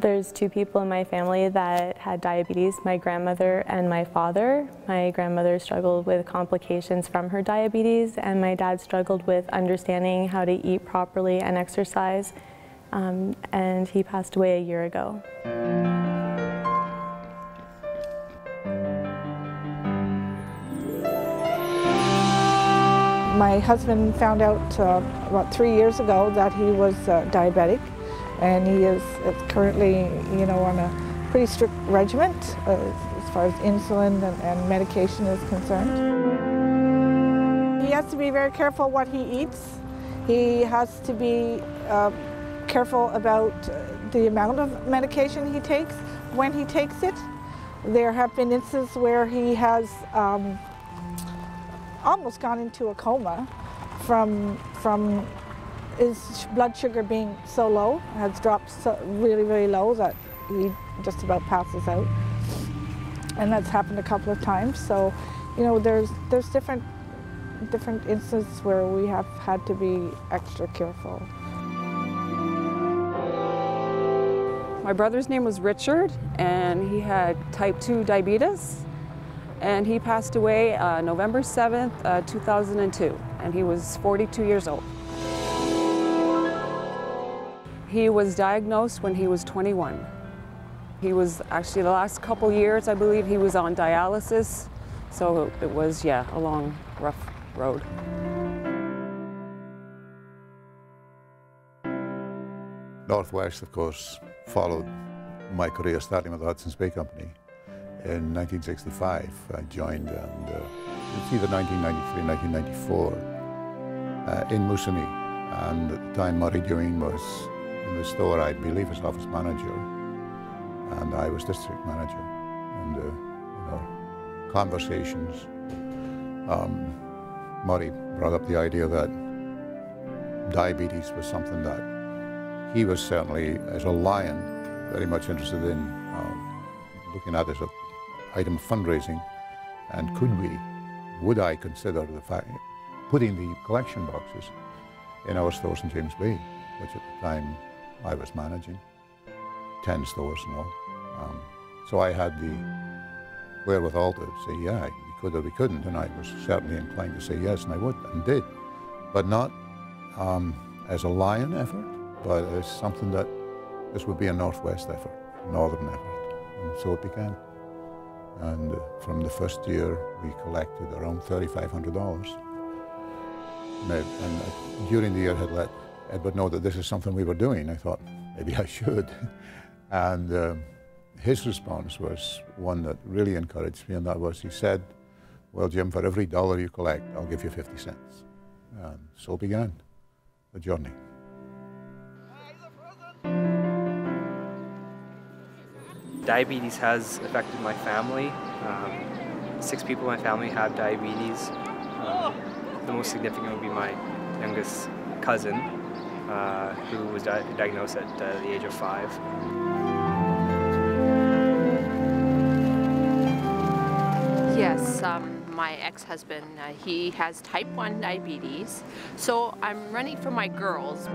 There's two people in my family that had diabetes, my grandmother and my father. My grandmother struggled with complications from her diabetes, and my dad struggled with understanding how to eat properly and exercise, and he passed away a year ago. My husband found out about 3 years ago that he was diabetic, and he is currently, on a pretty strict regimen as far as insulin and medication is concerned. He has to be very careful what he eats. He has to be careful about the amount of medication he takes when he takes it. There have been instances where he has almost gone into a coma from his blood sugar being so low, has dropped so really, really low that he just about passes out. And that's happened a couple of times. So, there's different instances where we have had to be extra careful. My brother's name was Richard, and he had type 2 diabetes. And he passed away November 7th, 2002, and he was 42 years old. He was diagnosed when he was 21. He was actually, the last couple years, I believe, he was on dialysis, so it was, a long, rough road. Northwest, of course, followed my career starting with the Hudson's Bay Company. In 1965, I joined, and it's either 1993 or 1994, in Moosonee. And at the time, Murray Dewing was in the store, I believe, as office manager, and I was district manager. And, conversations, Murray brought up the idea that diabetes was something that he was certainly, as a Lion, very much interested in looking at as an item of fundraising, and would I consider the fact, putting the collection boxes in our stores in James Bay, which at the time I was managing, 10 stores and all. So I had the wherewithal to say, yeah, we could or we couldn't, and I was certainly inclined to say yes, and I would, and did. But not as a Lion effort, but as something that this would be a Northwest effort, Northern effort, and so it began. And from the first year, we collected around $3,500. And during the year, had let Edward know that this is something we were doing. I thought, maybe I should. And his response was one that really encouraged me, and that was, he said, well, Jim, for every $1 you collect, I'll give you 50 cents. And so began the journey. Diabetes has affected my family. 6 people in my family have diabetes. The most significant would be my youngest cousin, who was diagnosed at the age of 5. Yes, my ex-husband, he has type 1 diabetes, so I'm running for my girls.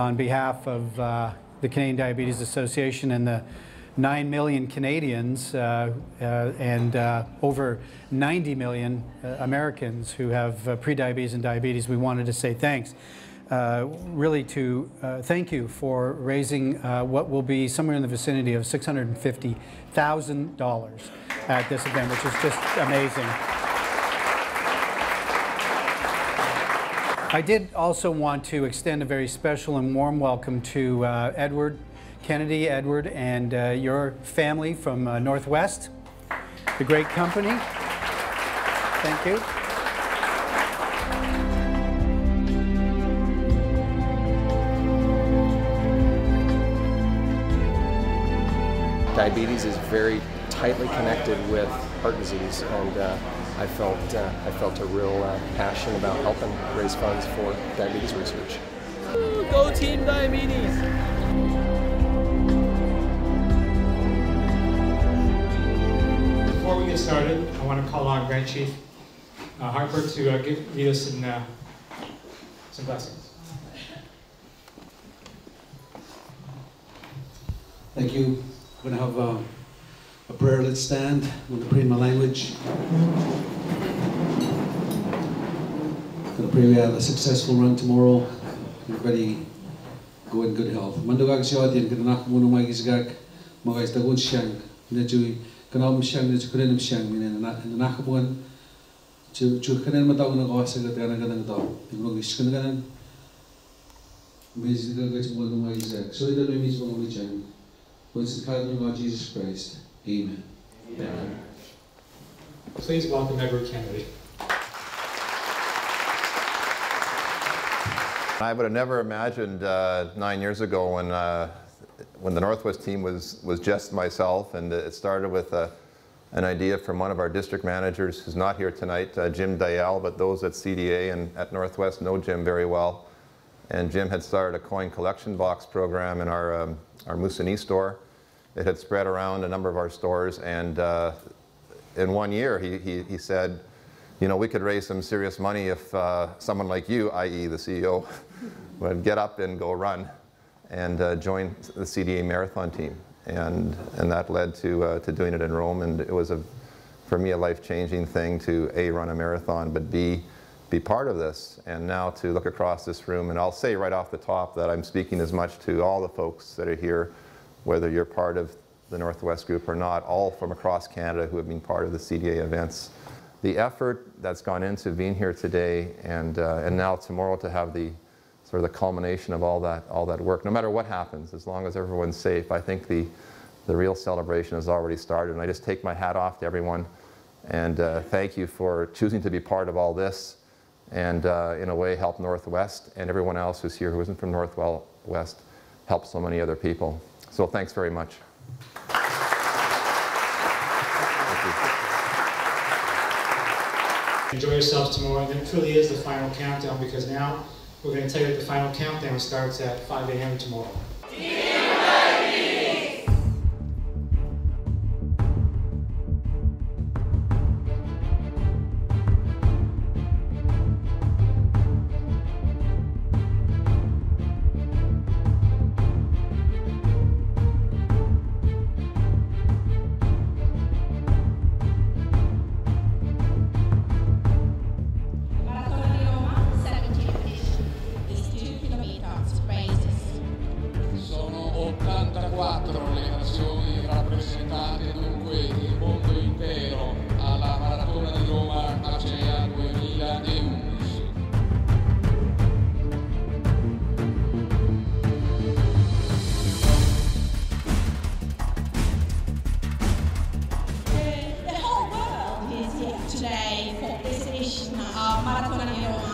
on behalf of the Canadian Diabetes Association and the 9 million Canadians and over 90 million Americans who have prediabetes and diabetes, we wanted to say thanks. Really to thank you for raising what will be somewhere in the vicinity of $650,000 at this event, which is just amazing. I did also want to extend a very special and warm welcome to Edward Kennedy, Edward, and your family from Northwest, the great company. Thank you. Diabetes is very tightly connected with heart disease, and I felt a real passion about helping raise funds for diabetes research. Go Team Diabetes! Before we get started, I want to call on Grand Chief Harper to lead us in some blessings. Thank you. We're going to have a prayer. Let's stand. I'm going to pray in my language. I'm going to pray we have a successful run tomorrow. Everybody go in good health. Mandogag siya din kana muna magisgag mga istagon siyang medyo kanam siyang medyo kunin siyang minen na nakabuan chu kanen mataw na kawasa ka kana kana taw tingog iskan kanan medyo gagawin mo ng magisgag so ito na mismo ng siyang. It's the name of Jesus Christ. Amen. Amen. Please welcome Edward Kennedy. I would have never imagined 9 years ago when the Northwest team was just myself, and it started with an idea from one of our district managers who's not here tonight, Jim Dial, but those at CDA and at Northwest know Jim very well. And Jim had started a coin collection box program in our Moosonee store. It had spread around a number of our stores, and in 1 year he said, you know, we could raise some serious money if someone like you, i.e. the CEO, would get up and go run and join the CDA marathon team. And that led to doing it in Rome, and it was, for me, a life-changing thing to A, run a marathon, but B, be part of this, and now to look across this room. And I'll say right off the top that I'm speaking as much to all the folks that are here, whether you're part of the Northwest group or not, all from across Canada who have been part of the CDA events. The effort that's gone into being here today and now tomorrow to have the sort of the culmination of all that work, no matter what happens, as long as everyone's safe, I think the real celebration has already started. And I just take my hat off to everyone and thank you for choosing to be part of all this and in a way help Northwest and everyone else who's here who isn't from Northwest help so many other people. So thanks very much. Enjoy yourselves tomorrow, and it truly is the final countdown, because now we're going to tell you that the final countdown starts at 5 a.m. tomorrow. Today for this edition of Maratona di Roma.